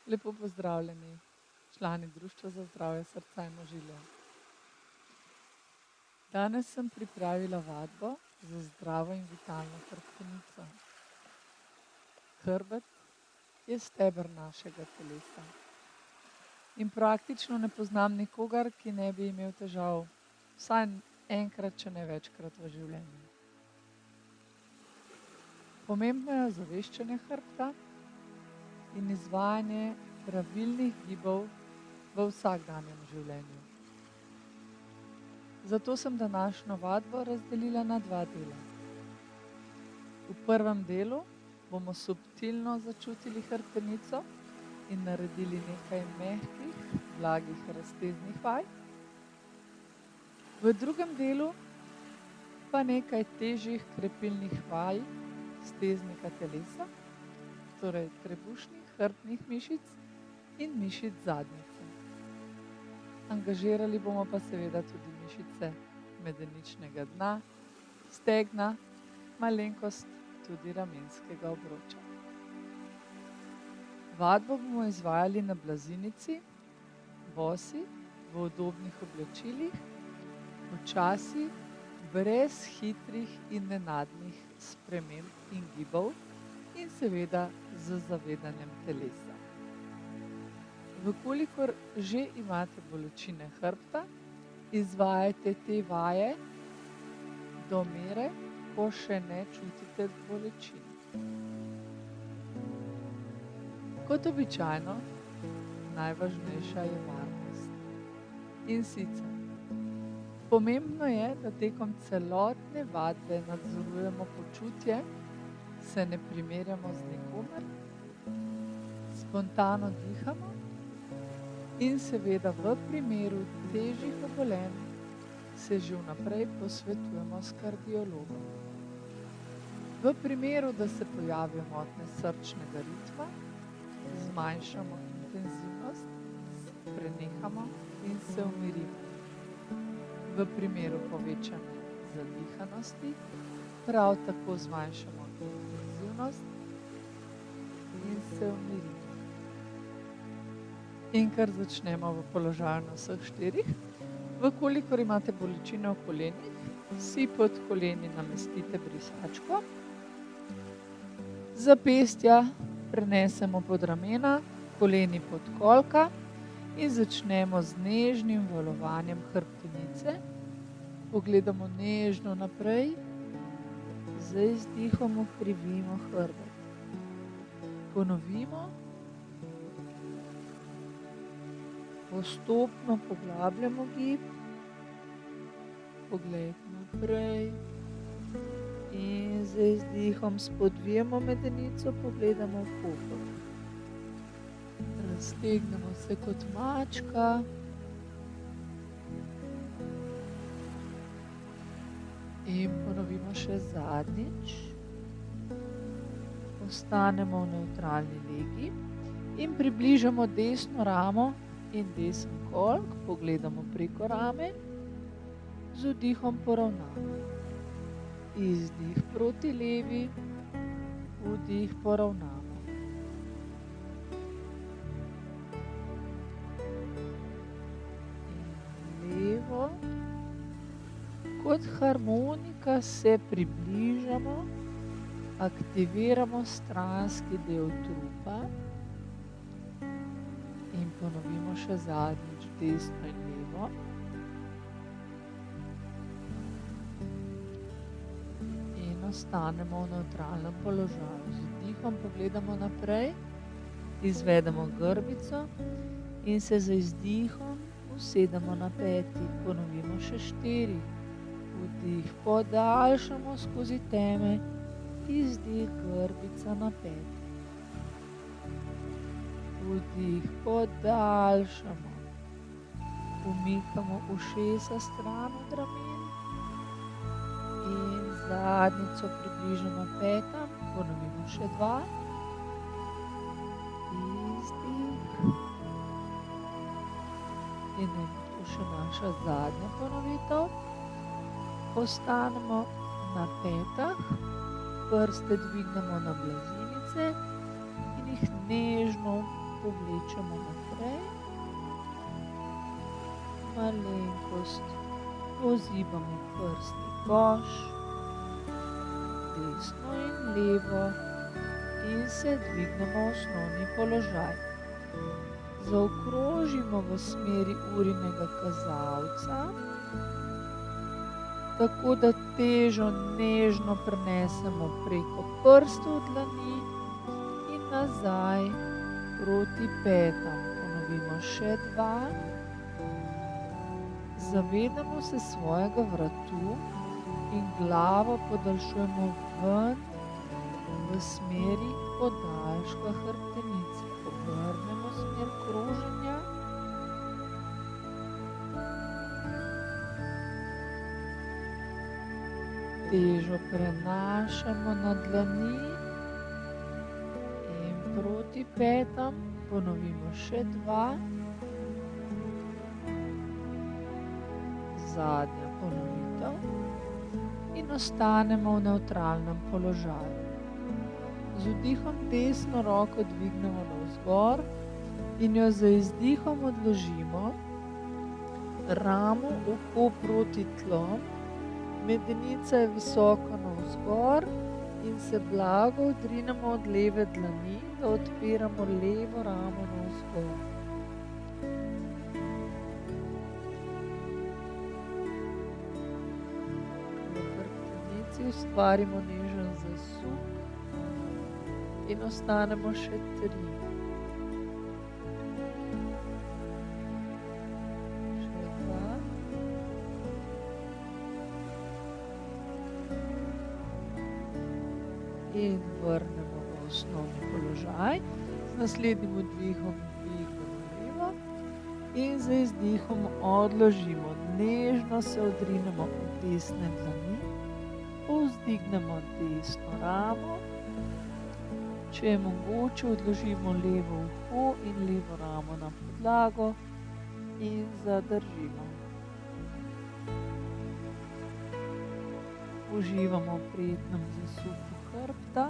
Lepo pozdravljeni, člani Društva za zdravje srca in ožilja. Danes sem pripravila vadbo za zdravo in vitalno hrbtenico. Hrbet je steber našega telesa. In praktično ne poznam nikogar, ki ne bi imel težav vsaj enkrat, če ne večkrat v življenju. Pomembno je ozaveščanje hrbta in izvajanje pravilnih gibov v vsakdanjem življenju. Zato sem današnjo vadbo razdelila na 2 dela. V prvem delu bomo subtilno začutili hrbtenico in naredili nekaj mehkih, blagih razteznih vaj. V drugem delu pa nekaj težjih krepilnih vaj steznika telesa, torej trebušnih, hrbtnih mišic in mišic zadnjice. Angažirali bomo pa seveda tudi mišice medeničnega dna, stegna, malenkost tudi ramenskega obroča. Vadbo bomo izvajali na blazinici, bosi, v udobnih oblačilih, počasi, brez hitrih in nenadnih sprememb in gibov in seveda z zavedanjem telesa. Vkolikor že imate bolečine hrbta, izvajajte te vaje do mere, ko še ne čutite bolečin. Kot običajno, najvažnejša je varnost. In sicer, pomembno je, da tekom celotne vadbe nadzorujemo počutje, se ne primerjamo z nikomer, spontano dihamo in seveda v primeru težjih obolenj se že vnaprej posvetujemo s kardiologom. V primeru, da se pojavijo motnje srčnega ritma, zmanjšamo intenzivnost, prenehamo in se umirimo. V primeru povečane zadihanosti prav tako zmanjšamo intenzivnost in se umirimo. In kar začnemo v položaju na vseh 4. Vkolikor imate bolečine v kolenih, si pod koleni namestite brisačko, zapestja prenesemo pod ramena, koleni pod kolka in začnemo z nežnim valovanjem hrbtenice. Pogledamo nežno naprej, z izdihom ukrivimo hrbet. Ponovimo, postopno poglabljamo gib, pogled naprej in z izdihom spodvijemo medenico, pogledamo v pokolj. Raztegnemo se kot mačka. In ponovimo še zadnjič. Ostanemo v nevtralni legi in približamo desno ramo in desen kolk, pogledamo preko rame, z vdihom poravnamo. Izdih proti levi, vdih poravnamo. In levo. Kot harmonika se približamo, aktiviramo stranski del trupa in ponovimo še zadnjič desno in levo. In ostanemo v nevtralnem položaju. Z vdihom pogledamo naprej, izvedemo grbico in se z izdihom usedemo na peti. Ponovimo še 4. Vdih podaljšamo skozi teme, izdih grbica na peti. Vdih podaljšamo, umikamo ušesa stran od ramen in zadnjico približamo petam, ponovimo še 2. Izdih. In tu še naša zadnja ponovitev. Ostanemo na petah, prste dvignemo na blazinice in jih nežno povlečemo naprej. Malenkost pozibamo prsti koš, desno in levo in se dvignemo v osnovni položaj. Zaokrožimo v smeri urinega kazalca, tako da težo nežno prenesemo preko prstov dlani in nazaj proti petam. Ponovimo še 2. Zavedamo se svojega vratu in glavo podaljšujemo ven v smeri podaljška hrbtenice. Obrnemo smer kroženja. Težo prenašamo na dlani in proti petam. Ponovimo še 2. Zadnja ponovitev. In ostanemo v nevtralnem položaju. Z vdihom desno roko dvignemo navzgor in jo z izdihom odložimo. Ramo, uho proti tlom. Medenica je visoko navzgor in se blago odrinemo od leve dlani, da odpiramo levo ramo navzgor. V hrbtenici ustvarimo nežen zasuk in ostanemo še 3. In vrnemo v osnovni položaj. Z naslednjim vdihom dvignemo levo in z izdihom odložimo. Nežno se odrinemo od desne dlani, povzdignemo desno ramo. Če je mogoče, odložimo levo uho in levo ramo na podlago in zadržimo. Uživamo v prijetnem zasuku hrbta.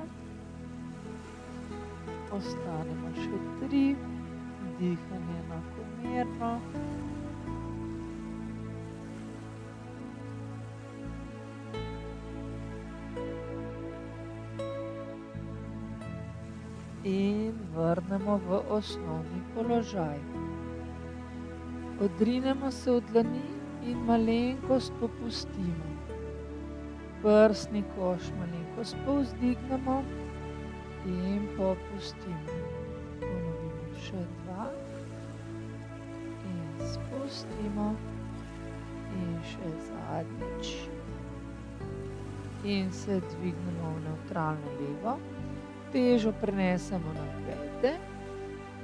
Ostanemo še 3. Dihanje enakomerno. In vrnemo v osnovni položaj. Odrinemo se od dlani in malenkost popustimo. Prsni koš malenkost povzdignemo in popustimo. Ponovimo še 2. In spustimo. In še zadnjič. In se dvignemo v nevtralno levo. Težo prenesemo na pete.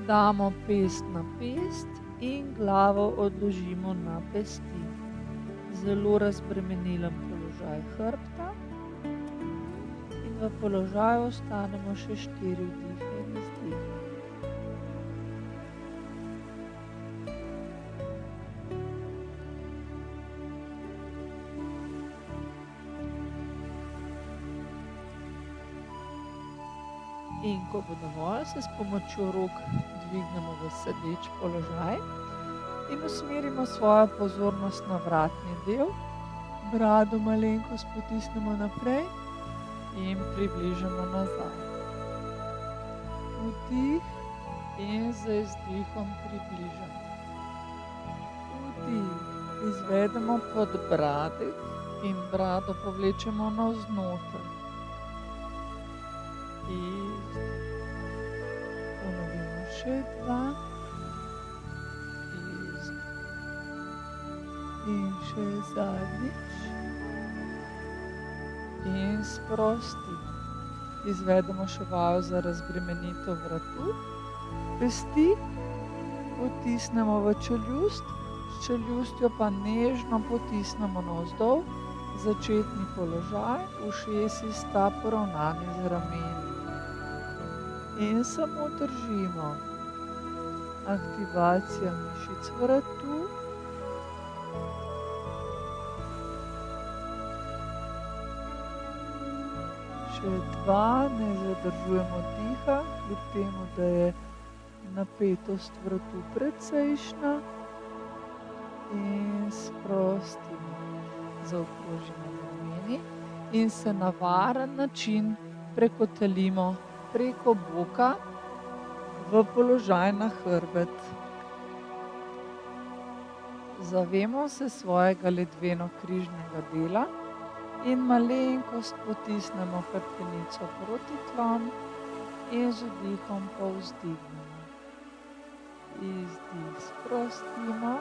Damo pest na pest in glavo odložimo na pesti. Zelo razbremenilen položaj hrbta. In v položaju ostanemo še 4 vdihe in izdihe. In ko bo dovolj, se s pomočjo rok dvignemo v sedeč položaj in usmerimo svojo pozornost na vratni del. Brado malenkost potisnemo naprej in približamo nazaj. Vdih in z izdihom približamo. Vdih. Izvedemo podbradek in brado povlečemo navznoter. Ponovimo še 2. In še zadnjič. In sprostimo. Izvedemo še vajo za razbremenitev vratu. Pesti potisnemo v čeljust, s čeljustjo pa nežno potisnemo navzdol. Začetni položaj, ušesi sta poravnani z rameni. In samo držimo. Aktivacija mišic vratu. Še 2, ne zadržujemo diha, kljub temu, da je napetost vratu precejšnja in sprostimo. Zaokrožimo z rameni in se na varen način prekotalimo preko boka v položaj na hrbet. Zavemo se svojega ledveno-križnega dela in malenkost potisnemo hrbtenico proti tlom in z vdihom povzdignemo. Izdih sprostimo,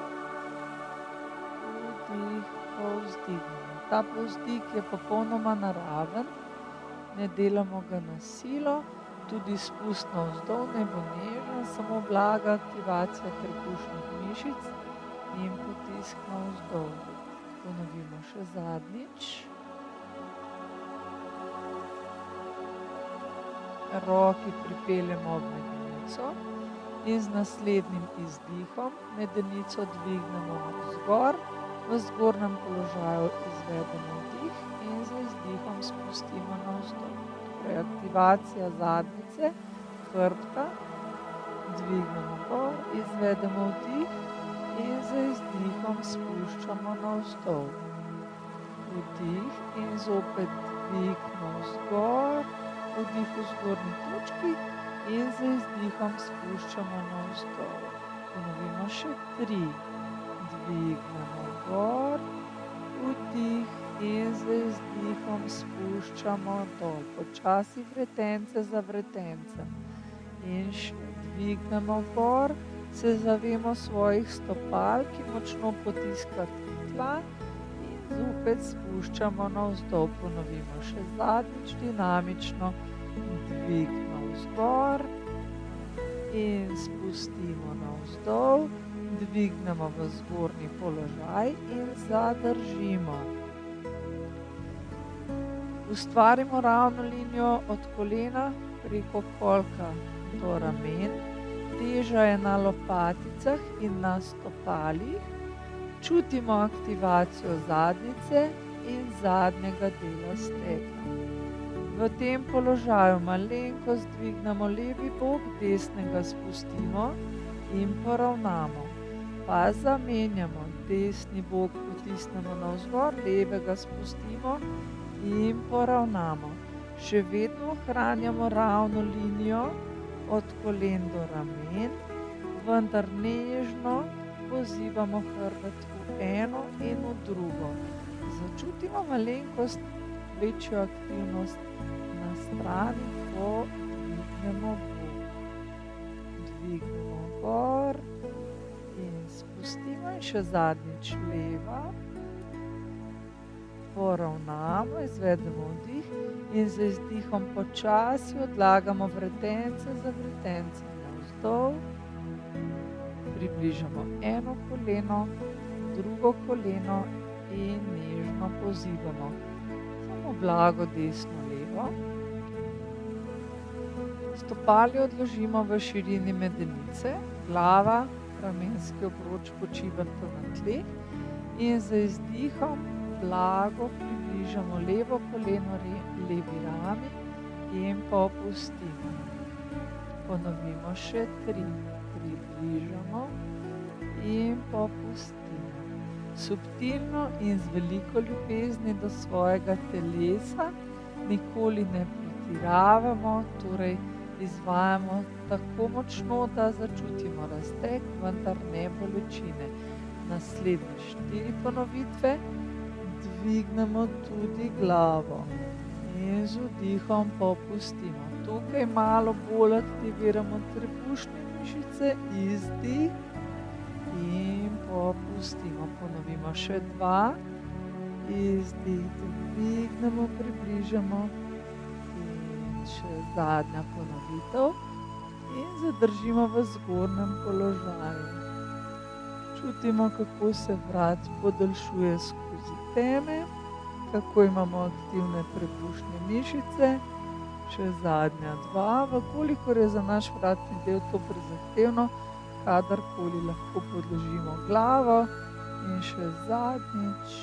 vdih povzdignemo. Ta povzdig je popolnoma naraven, ne delamo ga na silo, tudi spust navzdol ne bo nežen, samo blaga aktivacija trebušnih mišic in potisk navzdol. Ponovimo še zadnjič. Roki pripeljemo ob medenico in z naslednjim izdihom medenico dvignemo navzgor, v zgornjem položaju izvedemo vdih in z izdihom spustimo navzdol. Torej aktivacija zadnjice, hrbta, dvignemo gor, izvedemo vdih in z izdihom spuščamo navzdol. Vdih in zopet dvig navzgor, vdih v zgornji točki in z izdihom spuščamo navzdol. Ponovimo še 3. Dvignemo gor, vdih in z izdihom spuščamo dol. Počasi vretence za vretencem. In še dvignemo gor, se zavemo svojih stopal, ki močno potiskate tla in zopet spuščamo navzdol. Ponovimo še zadnjič dinamično. Dvig navzgor in spustimo navzdol. Dvignemo v zgornji položaj in zadržimo. Ustvarimo ravno linijo od kolena preko kolka do ramen. Teža je na lopaticah in na stopalih. Čutimo aktivacijo zadnjice in zadnjega dela stegna. V tem položaju malenkost dvignemo levi bok, desnega spustimo in poravnamo. Pa zamenjamo, desni bok potisnemo navzgor, levega spustimo in poravnamo. Še vedno ohranjamo ravno linijo od kolen do ramen, vendar nežno pozivamo hrbet v eno in v drugo. Začutimo malenkost večjo aktivnost na strani, ko dvignemo bok. Dvignemo gor in spustimo in še zadnjič leva. Poravnamo, izvedemo vdih in z izdihom počasi odlagamo vretence za vretencem navzdol. Približamo eno koleno, drugo koleno in nežno pozivamo. Samo blago desno, levo. Stopali odložimo v širini medenice, glava, ramenski obroč počivata na tleh in z izdihom blago približamo levo koleno levi rami in popustimo. Ponovimo še 3. Približamo in popustimo. Subtilno in z veliko ljubezni do svojega telesa, nikoli ne pretiravamo, torej izvajamo tako močno, da začutimo razteg, vendar ne bolečine. Naslednje 4 ponovitve. Dvignemo tudi glavo in z vdihom popustimo. Tukaj malo bolj aktiviramo trebušne mišice, izdih in popustimo. Ponovimo še 2. Izdih, dvignemo, približamo in še zadnja ponovitev in zadržimo v zgornjem položaju. Čutimo, kako se vrat podaljšuje skozi teme, kako imamo aktivne trebušne mišice. Še zadnja 2, vkolikor je za naš vratni del to prezahtevno, kadarkoli lahko podložimo glavo in še zadnjič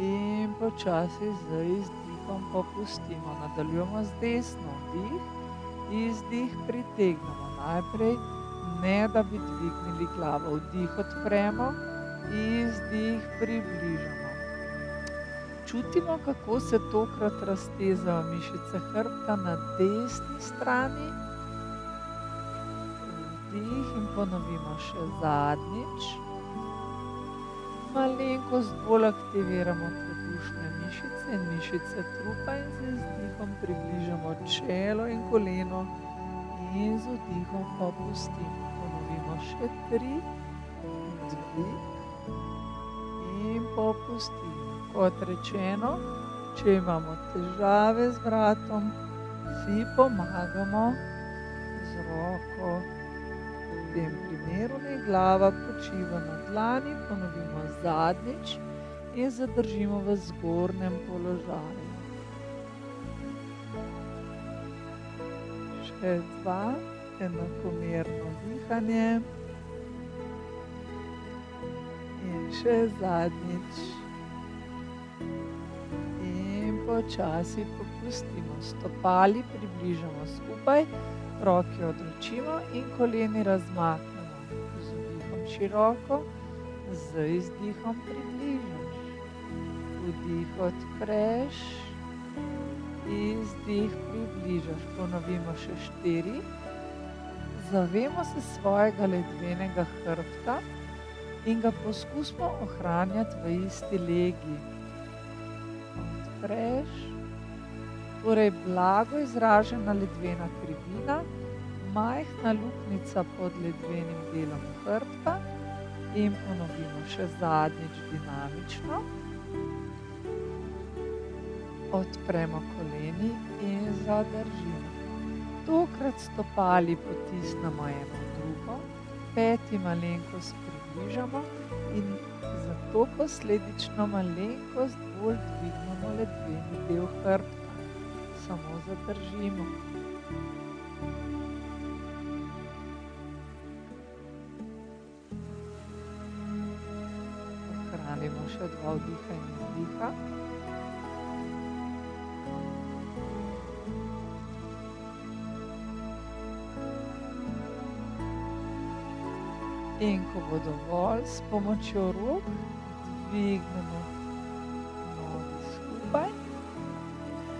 in počasi z izdihom popustimo. Nadaljujemo z desno, vdih, izdih, pritegnemo najprej, ne da bi dvignili glavo. Vdih odpremo, izdih približamo. Čutimo, kako se tokrat raztezajo mišice hrbta na desni strani. Vdih in ponovimo še zadnjič. Malenkost bolj aktiviramo trebušne mišice in mišice trupa in z izdihom približamo čelo in koleno in z vdihom popustimo. Ponovimo še 3, vdih in popustimo. Kot rečeno, če imamo težave z vratom, si pomagamo z roko. V tem primeru naj glava počiva na dlani, ponovimo zadnjič in zadržimo v zgornjem položaju. Še 2, enakomerno dihanje. In še zadnjič. In počasi popustimo. Stopali približamo skupaj. Roke odročimo in koleni razmaknemo. Z vdihom široko, z izdihom približaš. Vdih odpreš, izdih približaš. Ponovimo še 4. Zavemo se svojega ledvenega hrbta in ga poskusimo ohranjati v isti legi. Odpreš. Torej blago izražena ledvena krivina, majhna luknjica pod ledvenim delom hrbta in ponovimo še zadnjič dinamično. Odpremo koleni in zadržimo. Tokrat stopali potisnemo eno drugo, peti malenkost približamo in zato posledično malenkost bolj dvignemo ledveni del hrbta. Samo zadržimo. Ohranimo še 2 vdiha in izdiha. In ko bo dovolj, s pomočjo rok dvignemo nogi skupaj.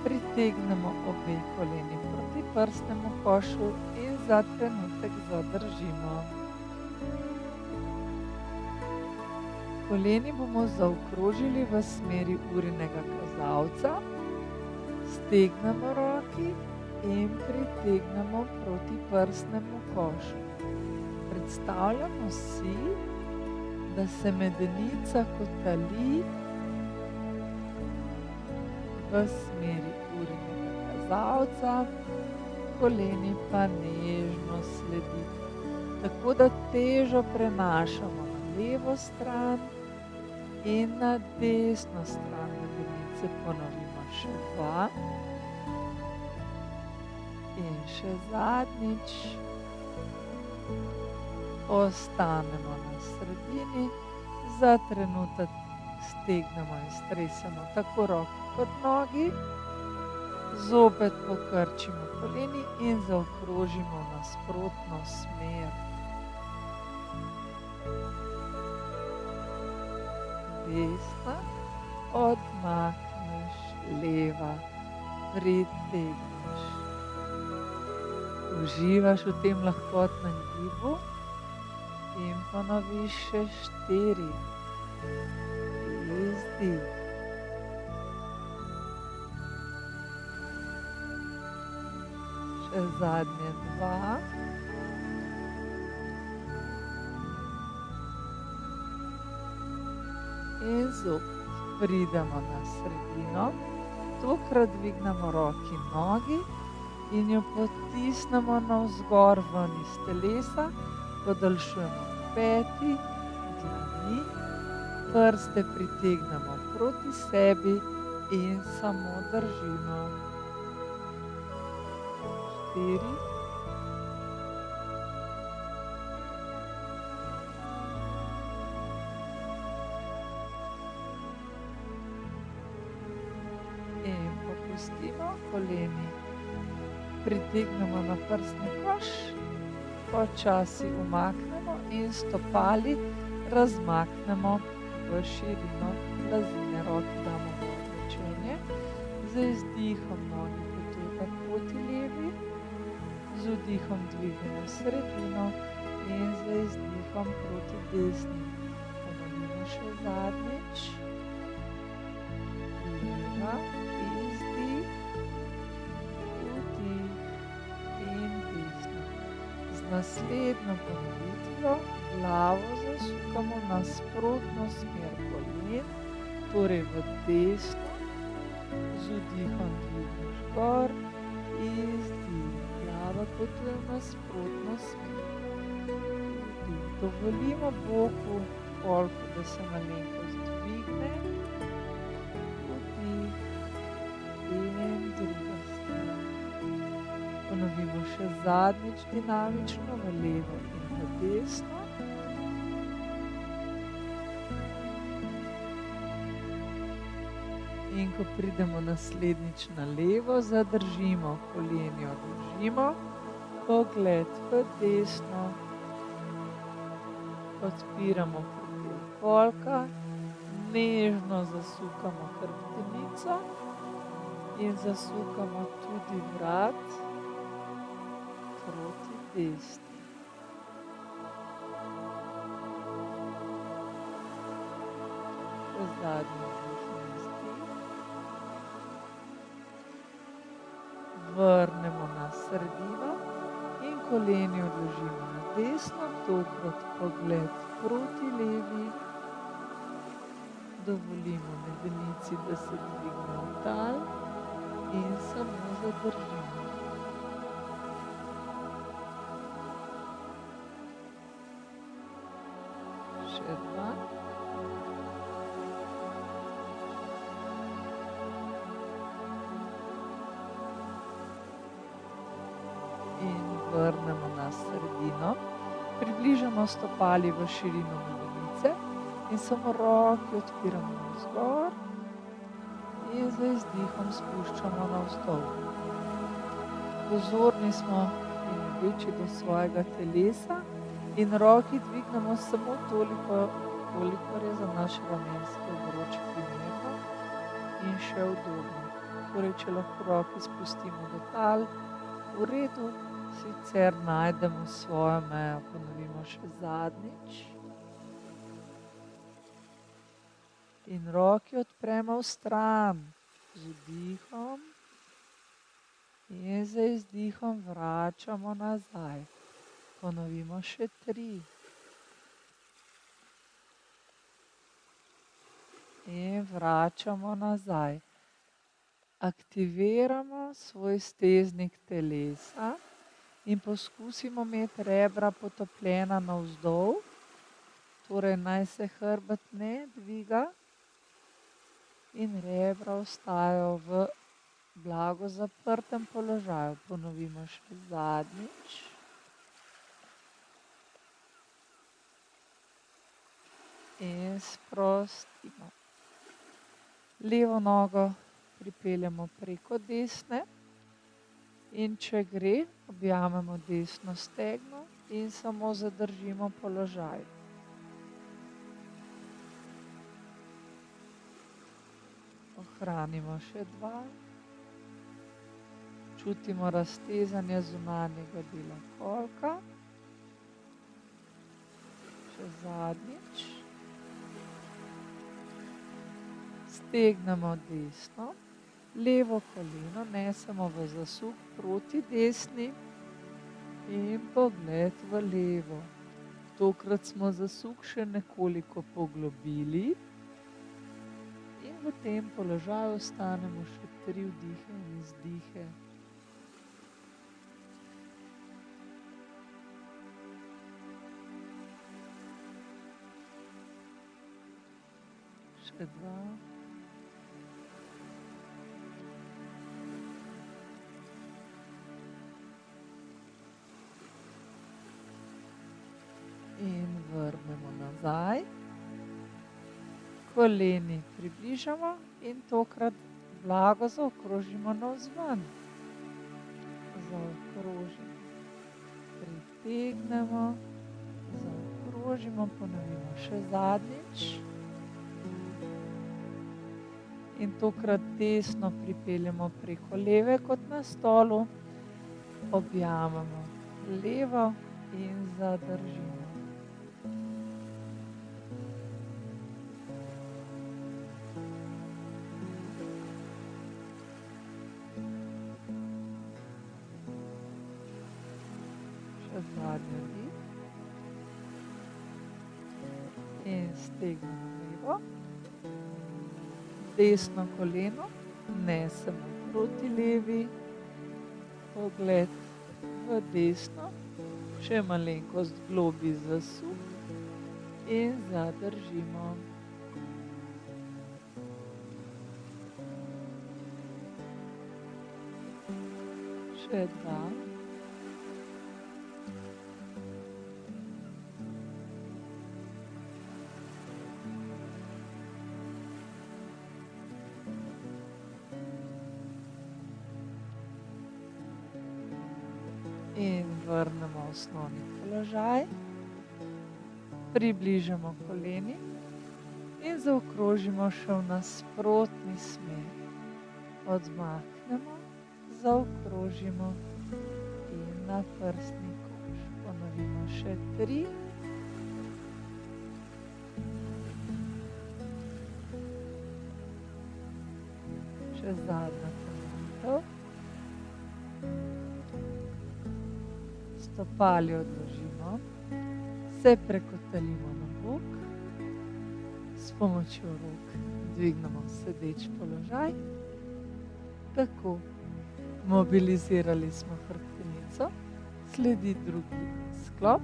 Pritegnemo obe koleni proti prsnemu košu in za trenutek zadržimo. Koleni bomo zaokrožili v smeri urinega kazalca, stegnemo roki in pritegnemo proti prsnemu košu. Predstavljamo si, da se medenica kotali v smeri urinega kazalca, koleni pa nežno sledite. Tako da težo prenašamo na levo stran in na desno stran medenice. Ponovimo še 2. In še zadnjič. Ostanemo na sredini, za trenutek stegnemo in stresemo tako roke kot nogi, zopet pokrčimo koleni in zaokrožimo v nasprotno smer. Desna, odmakneš, leva, pritegneš. Uživaš v tem lahkotnem gibu in ponoviš še 4. Izdih. Še zadnje 2. In zopet pridemo na sredino. Tokrat dvignemo roki, nogi in jo potisnemo navzgor ven iz telesa. Podaljšujemo peti, dlani, prste pritegnemo proti sebi in samo držimo. 4. In popustimo koleni. Pritegnemo na prsni koš počasi umaknemo in stopali razmaknemo v širino blazine. Roki damo v oblečenje, z izdihom nogi poteka proti levi, z vdihom dvignemo sredino in z izdihom proti desni. Ponovimo še zadnjič. Leva, izdih, vdih in desna. Z naslednjo ponovitvijo glavo zasukamo v nasprotno smer kolen, torej v desno, z vdihom dvigneš gor, izdih, glava potuje v nasprotno smer. Vdih, dovolimo boku kolku, da se malenkost dvigne, vdih in druga stran. Ponovimo še zadnjič dinamično v levo in v desno. In ko pridemo naslednjič na levo, zadržimo, koleni odložimo, pogled v desno, odpiramo predel kolka, nežno zasukamo hrbtenico in zasukamo tudi vrat proti desni. Še zadnji vdih in izdih. Vrnemo na sredino in koleni odložimo na desno, tokrat pogled proti levi. Dovolimo medenici, da se dvigne v tal in samo zadržimo. Še dva. In vrnemo na sredino. Približamo stopali v širino medenice in samo roki odpiramo navzgor in z izdihom spuščamo navzdol. Pozorni smo in ljubeči do svojega telesa in roki dvignemo samo toliko, kolikor je za naš ramenski obroč primerno in še udobno. Torej, če lahko roki spustimo do tal, v redu, sicer najdemo svojo mejo. Ponovimo še zadnjič. In roki odpremo v stran z vdihom in z izdihom vračamo nazaj. Ponovimo še 3. In vračamo nazaj. Aktiviramo svoj steznik telesa in poskusimo imeti rebra potopljena navzdol, torej naj se hrbet ne dviga in rebra ostajajo v blago zaprtem položaju. Ponovimo še zadnjič. In sprostimo. Levo nogo pripeljemo preko desne in če gre, objamemo desno stegno in samo zadržimo položaj. Ohranimo še 2. Čutimo raztezanje zunanjega dela kolka. Še zadnjič. Stegnemo desno, levo koleno nesemo v zasuk proti desni in pogled v levo. Tokrat smo zasuk še nekoliko poglobili in v tem položaju ostanemo še 3 vdihe in izdihe. Še 2. In vrnemo nazaj. Koleni približamo in tokrat blago zaokrožimo navzven. Zaokrožimo pri stegnemo, zaokrožimo, ponovimo še zadnjič. In tokrat desno pripeljemo preko leve kot na stolu, objamemo levo in zadržimo. Še zadnji dih. In stegnemo levo. Desno koleno nesemo proti levi, pogled v desno, še malenkost globlji zasuk in zadržimo. Še dva. In vrnemo v osnovni položaj, približamo koleni in zaokrožimo še v nasprotni smer. Odmaknemo, zaokrožimo in na prsni koš. Ponovimo še 3. Še zadnja ponovitev. Stopali odložimo, se prekotalimo na bok, s pomočjo rok dvignemo sedeč položaj. Tako, mobilizirali smo hrbtenico, sledi drugi sklop,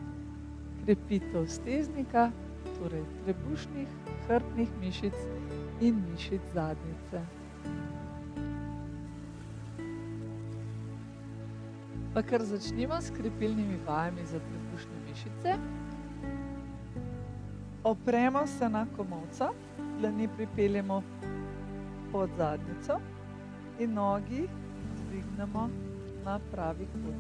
krepitev steznika, torej trebušnih, hrbtnih mišic in mišic zadnjice. Pa kar začnimo s krepilnimi vajami za trebušne mišice. Opremo se na komolca, dlani pripeljemo pod zadnjico in nogi dvignemo na pravi kot.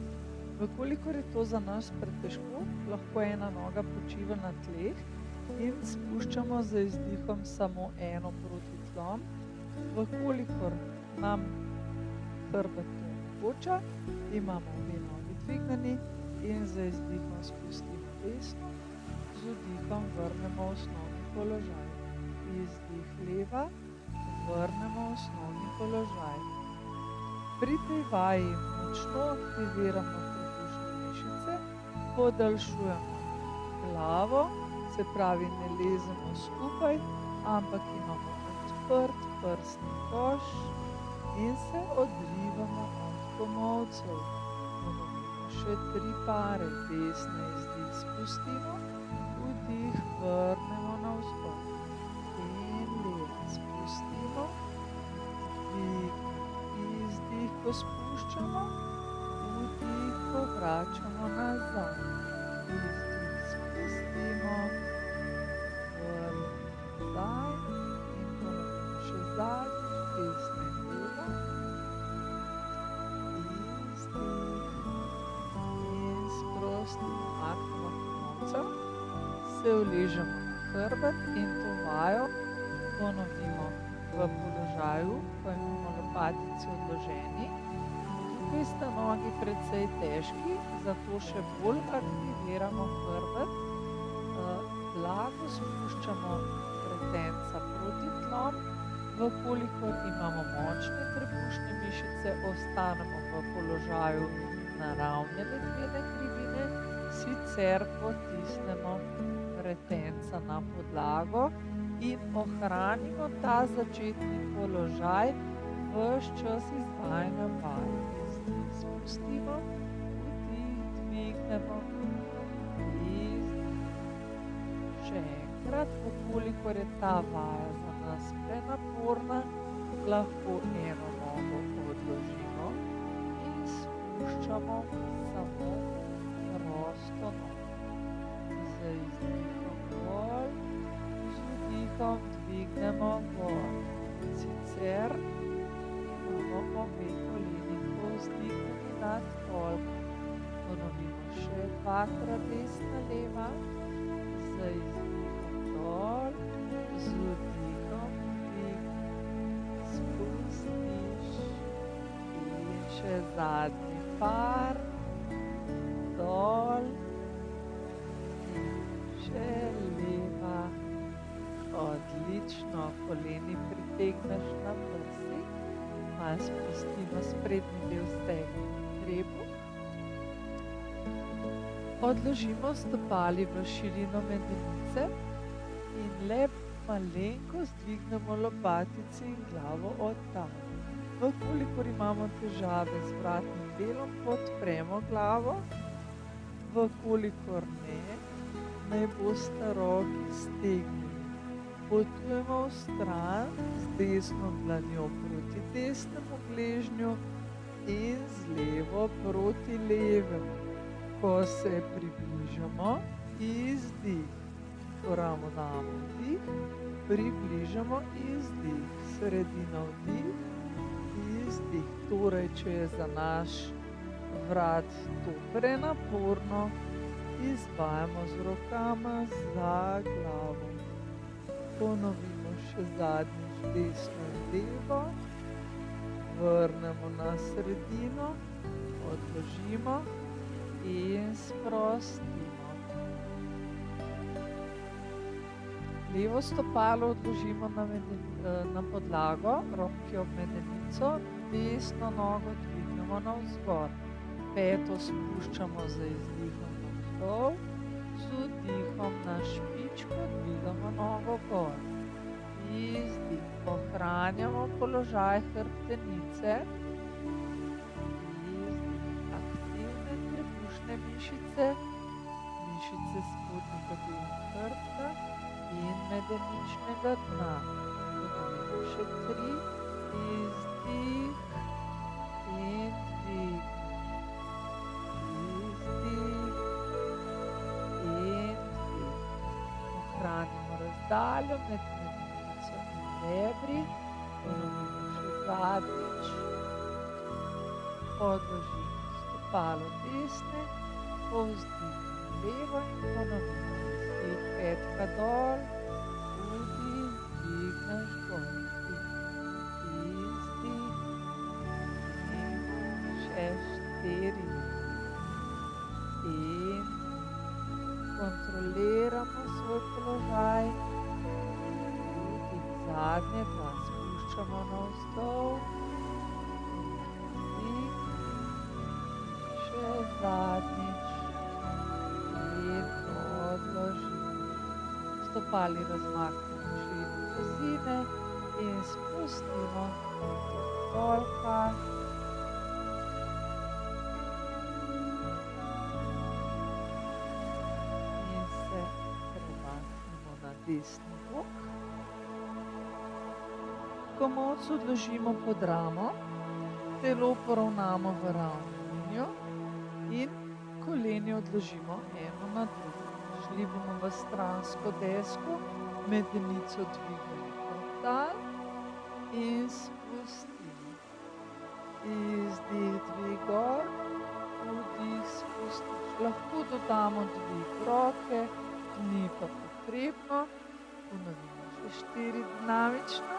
Vkolikor je to za nas pretežko, lahko ena noga počiva na tleh in spuščamo z izdihom samo eno proti tlom. Vkolikor nam hrbet to omogoča, imamo obe nogi dvignjeni in z izdihom spustimo desno, z vdihom vrnemo v osnovni položaj. Izdih leva, vrnemo v osnovni položaj. Pri tej vaji močno aktiviramo trebušne mišice, podaljšujemo glavo, se pravi ne lezemo skupaj, ampak imamo odprt prsni koš in se odrivamo od komolcev. Ponovimo še 3 pare, desna izdih spustimo, vdih vrnemo navzgor in leva spustimo, izdih ko spuščamo, vdih ko vračamo nazaj, izdih spustimo, vrnemo nazaj in ponovimo še zadnjič, desna in leva, in sprosti maknemo komolcev, se uležemo na hrbet in to vajo ponovimo v položaju, ko imamo lopatici odloženi. Tukaj sta nogi precej težki, zato še bolj aktiviramo hrbet, blago spuščamo vretenca proti tlom. Vkolikor imamo močne trebušne mišice, ostanemo v položaju naravne ledvene krivine, sicer potisnemo vretenca na podlago in ohranimo ta začetni položaj ves čas izvajanja vaj. Izdih spustimo, vdih dvignemo, izdih. Še enkrat, vkolikor je ta vaja za nas prenaporna, lahko eno nogo odložimo in spuščamo samo prosto nogo. Z izdihom gor, z vdihom dvignemo gor. Sicer imamo obe koleni povzdignjeni nad kolkom. Ponovimo še dvakrat desna, leva, z izdihom dol, z vdihom dvig, spustiš in še zadnji par, dol in še leva. Odlično, koleni pritegneš na prsi, malo spustimo sprednji del stegen v trebuh. Odložimo stopali v širino medenice in le malenkost dvignemo lopatici in glavo od tam. Vkolikor imamo težave z vratnim delom, podpremo glavo, vkolikor ne, naj bosta roki stegnjeni. Potujemo v stran z desno dlanjo proti desnemu gležnju in z levo proti levemu. Ko se približamo, izdih. Ko ramo damo vdih, približamo, izdih. Sredina vdih, izdih. Torej, če je za naš vrat to prenaporno, izvajamo z rokama za glavo. Ponovimo še zadnjič desno in levo, vrnemo na sredino, odložimo in sprostimo. Levo stopalo odložimo na podlago, roki ob medenico, desno nogo dvignemo navzgor. Peto spuščamo z izdihom navzdol, z vdihom na špičko dvigamo nogo gor. Izdih, ohranjamo položaj hrbtenice. Izdih, aktivne trebušne mišice, mišice spodnjega dela hrbta in medeničnega dna. Ponovimo še 3, izdih in dvig. Ohranimo razdaljo med medenico in rebri, ponovimo še zadnjič, odložimo stopalo desne, povzdignemo levo in ponovimo izdih, petka dol, vdih, dvigneš gor, izdih in še 4 in kontroliramo svoj položaj, tudi zadnje dva spuščamo navzdol, in še zadnjič in odložimo. Stopali razmaknemo širino kozine in spustimo do kolka. Desni bok. Komolec odložimo pod ramo, telo poravnamo v ravno linijo in koleni odložimo eno na drugo. Šli bomo v stransko desko, medenico dvignemo frontal in spustimo. Izdih, dvig gor, vdih, spustiš. Lahko dodamo dvig roke, ni pa potrebno. Ponovimo še 4 dinamično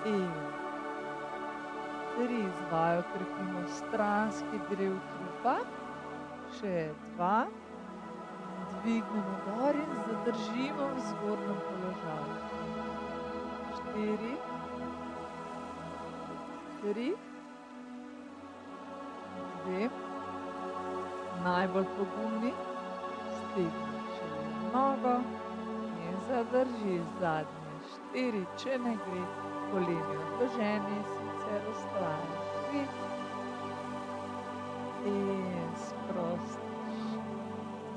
in 3 z vajo krepimo stranski del trupa, še 2, dvignemo gor in zadržimo v zgornjem položaju. 4, 3, 2, najbolj pogumni, stegni še eno nogo in zadrži zadnje 4, če ne gre, koleni odloženi, sicer vztraja 3 in sprostiš.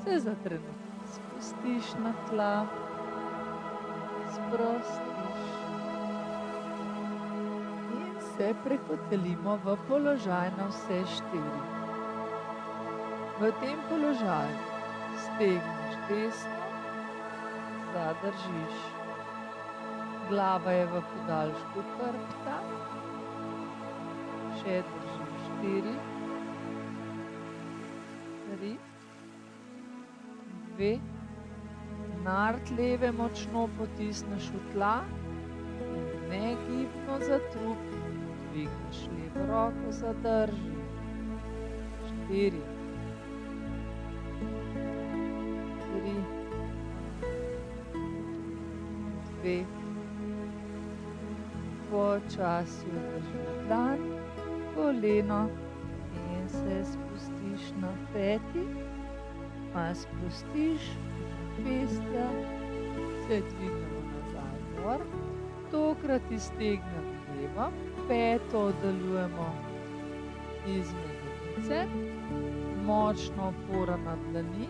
Se za trenutek spustiš na tla, sprostiš in se prekotalimo v položaj na vse 4. V tem položaju stegneš desno, zadržiš. Glava je v podaljšku hrbta, še držiš 4, 3, 2, nart leve močno potisneš v tla in negibno za trup dvigneš levo roko, zadrži. 4, 3, 2, počasi odložiš dlan, koleno in se spustiš na peti, pa spustiš pestja, se dvignemo nazaj gor, tokrat iztegnem levo, peto oddaljujemo iz medenice, močno opora na dlani,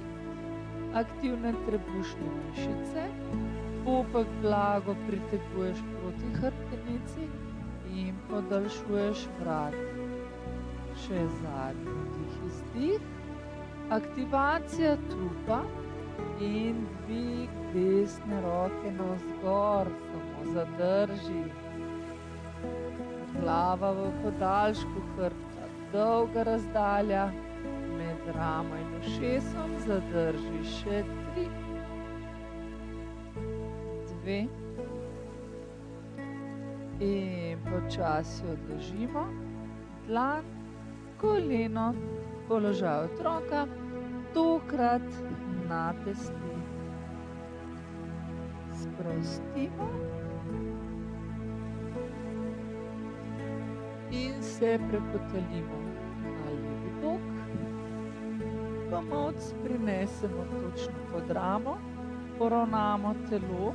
aktivne trebušne mišice, popek blago priteguješ proti hrbtenici in podaljšuješ vrat. Še zadnji vdih, izdih, aktivacija trupa in dvig desne roke navzgor, samo zadrži. Glava v podaljšku hrbta, dolga razdalja med ramo in ušesom, zadrži. Še 3, 2 in počasi odložimo dlan, koleno, položaj otroka, tokrat na pesti. Sprostimo in se prepotalimo na levi bok. Komot prinesemo točno pod ramo, poravnamo telo,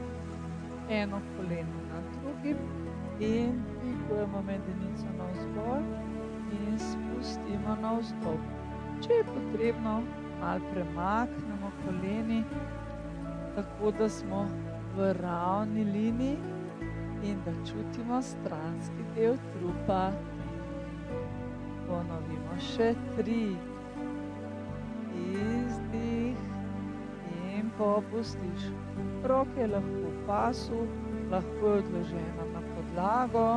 eno koleno nad drugim in dvigujemo medenico navzgor in spustimo navzdol. Če je potrebno, malo premaknemo koleni, tako da smo v ravni liniji in da čutimo stranski del trupa. Ponovimo še 3, izdih in popustiš. Roke lahko v pasu, lahko je odložena na podlago.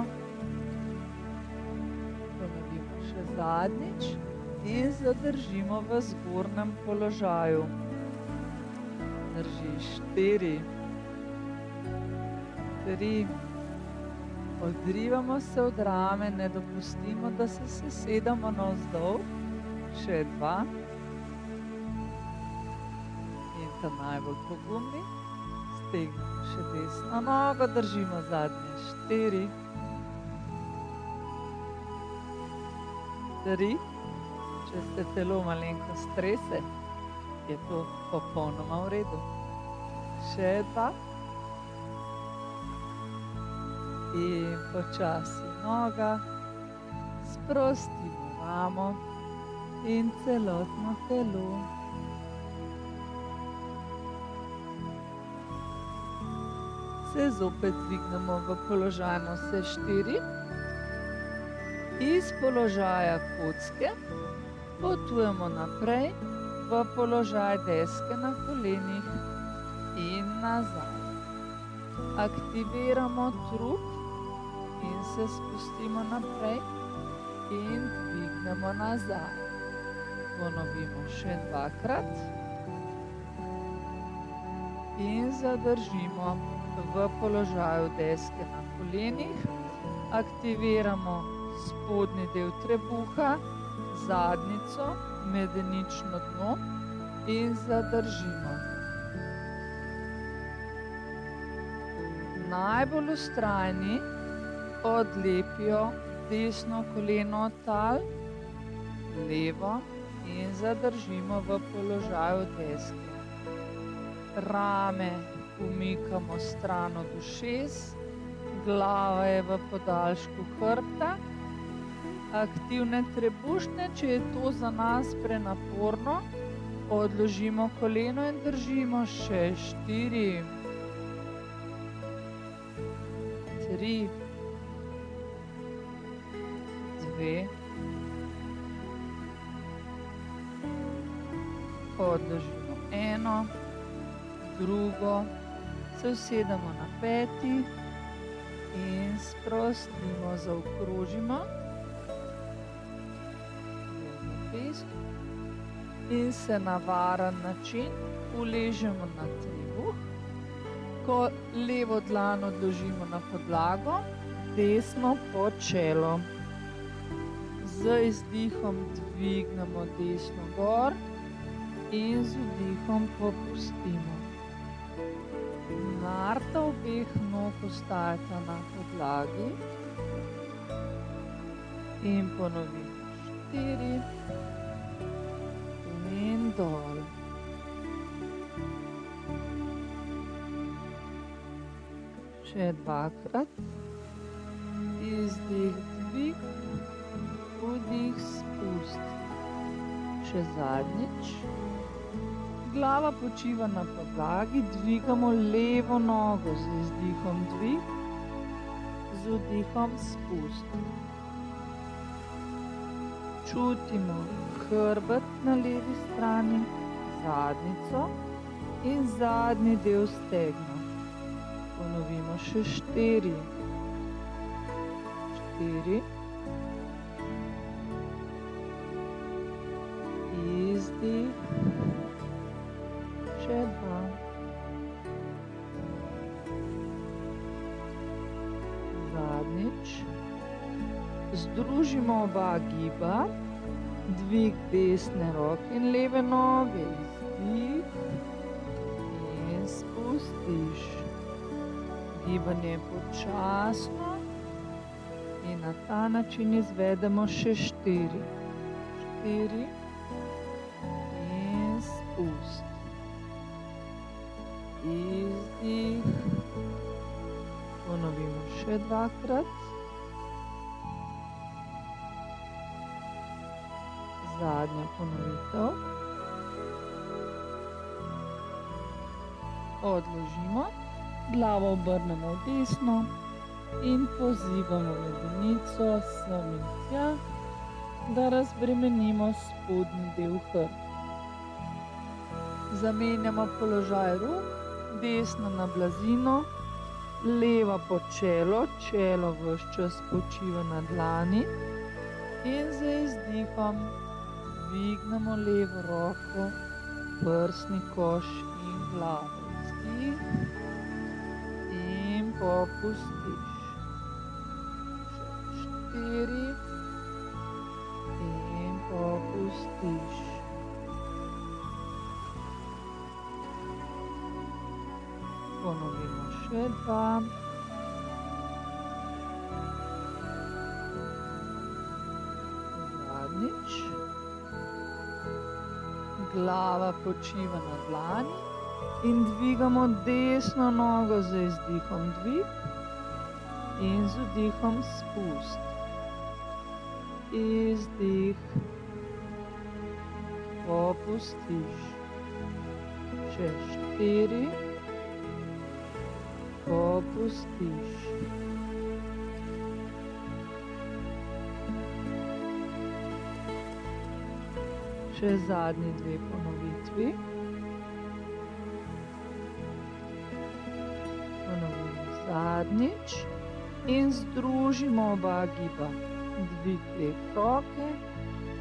Ponovimo še zadnjič in zadržimo v zgornjem položaju. Drži 4, 3, odrivamo se od rame, ne dopustimo, da se sesedamo navzdol. Še 2 in ta najbolj pogumni. Stegnemo še desno nogo, držimo zadnje 4, 3. Če se telo malenkost strese, je to popolnoma v redu. Še 2 in počasi noga, sprostimo ramo in celotno telo. Se zopet dvignemo v položaj nose 4. Iz položaja kocke potujemo naprej v položaj deske na kolenih in nazaj. Aktiviramo trup in se spustimo naprej in dvignemo nazaj. Ponovimo še 2-krat in zadržimo v položaju deske na kolenih. Aktiviramo spodnji del trebuha, zadnjico, medenično dno in zadržimo. Najbolj vztrajni odlepijo desno koleno od tal, levo in zadržimo v položaju deske. Rame umikamo stran od ušes, glava je v podaljšku hrbta. Aktivne trebušne, če je to za nas prenaporno, odložimo koleno in držimo še 4, 3, 2, odložimo 1, drugo, se usedemo na peti in sprostimo, zaokrožimo. Pest in se na varen način uležemo na trebuh. Ko levo dlan odložimo na podlago, desno pod čelo. Z izdihom dvignemo desno gor in z vdihom popustimo. Narta obeh nog ostajata na podlagi in ponovimo 4 in dol. Še dvakrat. Izdih dvig, vdih spust. Še zadnjič. Glava počiva na podlagi, dvigamo levo nogo z izdihom dvig, z vdihom spust. Čutimo hrbet na levi strani, zadnjico in zadnji del stegna. Ponovimo še 4. 4. Izdih. Še 2. Zadnjič. Združimo oba giba. Dvig desne roke in leve noge. Izdih in spustiš. Gibanje je počasno in na ta način izvedemo še 4. 4 in spust. Izdih. Ponovimo še dvakrat. Zadnja ponovitev. Odložimo, glavo obrnemo v desno in pozivamo medenico sem in tja, da razbremenimo spodnji del hrbta. Zamenjamo položaj rok, desna na blazino, leva pod čelo, čelo ves čas počiva na dlani in z izdihom dvignemo levo roko, prsni koš in glavo. Izdih in popustiš. Še 4 in popustiš. Ponovimo še 2. Zadnjič. Glava počiva na dlani in dvigamo desno nogo z izdihom dvig in z vdihom spust. Izdih. Popustiš. Še 4. Popustiš. Še zadnji 2 ponovitvi. Ponovimo zadnjič in združimo oba giba. Dvig leve roke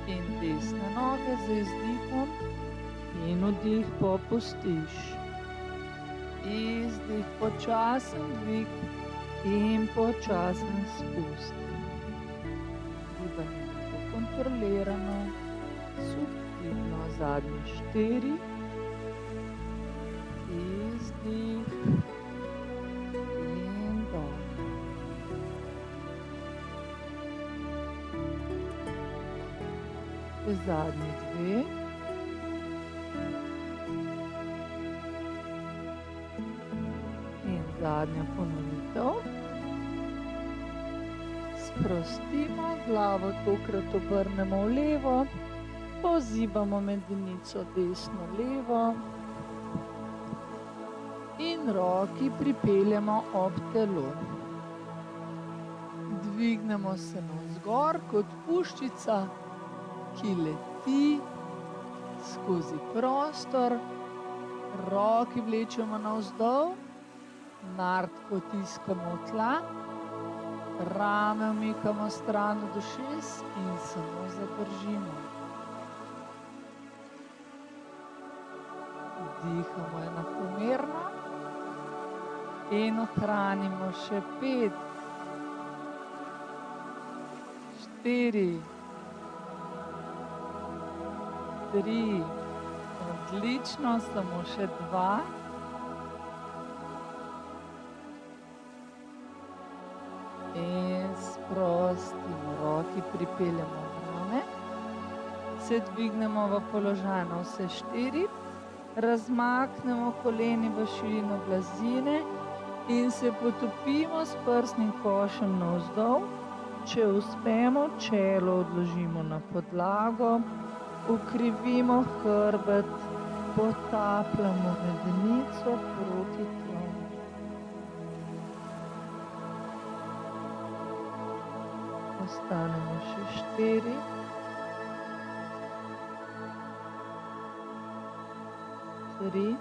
in desne noge z izdihom in vdih popustiš. Izdih, počasen dvig in počasen spust. Gibanje bo kontrolirano, subtilno. Zadnji 4. Izdih in dol. Zadnji 2. In zadnja ponovitev. Sprostimo, glavo tokrat obrnemo v levo, pozibamo medenico desno levo in roki pripeljemo ob telo. Dvignemo se navzgor kot puščica, ki leti skozi prostor. Roki vlečemo navzdol, nart potiskamo v tla, rame umikamo stran od ušes in samo zadržimo. Dihamo enakomerno in ohranimo še 5, 4, 3, odlično, samo še 2. In sprostimo, roki pripeljemo v rame, se dvignemo v položaj na vse 4, razmaknemo koleni v širino blazine in se potopimo s prsnim košem navzdol. Če uspemo, čelo odložimo na podlago, ukrivimo hrbet, potapljamo medenico proti tlom. Ostanemo še 4. 3.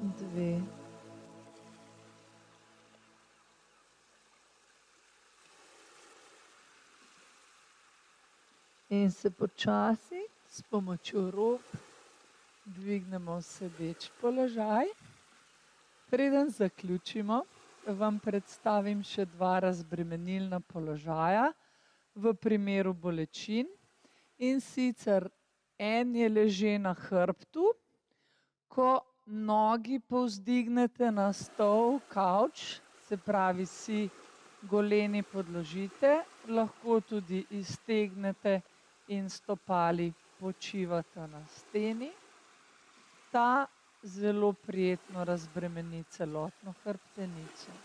2. In se počasi s pomočjo rok dvignemo v sedeč položaj. Preden zaključimo, vam predstavim še 2 razbremenilna položaja v primeru bolečin. In sicer en je leže na hrbtu, ko nogi povzdignete na stol, kavč, se pravi si goleni podložite, lahko tudi iztegnete in stopali počivata na steni. Ta zelo prijetno razbremeni celotno hrbtenico.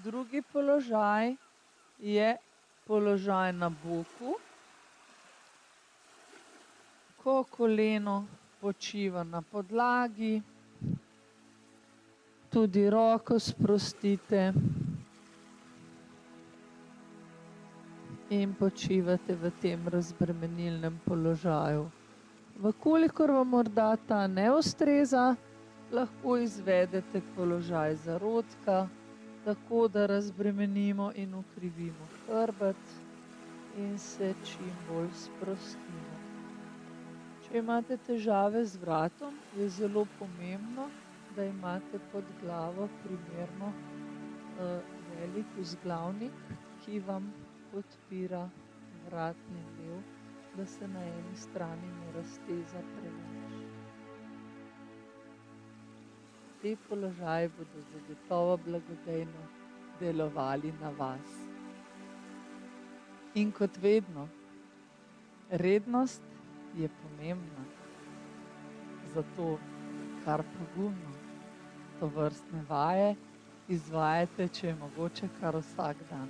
Drugi položaj je položaj na boku, ko koleno počiva na podlagi, tudi roko sprostite in počivate v tem razbremenilnem položaju. Vkolikor vam morda ta ne ustreza, lahko izvedete položaj zarodka, tako da razbremenimo in ukrivimo hrbet in se čim bolj sprostimo. Če imate težave z vratom, je zelo pomembno, da imate pod glavo primerno velik vzglavnik, ki vam podpira vratni del, da se na eni strani ne razteza preveč. Ti položaji bodo zagotovo blagodejno delovali na vas. In kot vedno, rednost je pomembna. Zato kar pogumno tovrstne vaje izvajajte, če je mogoče kar vsak dan.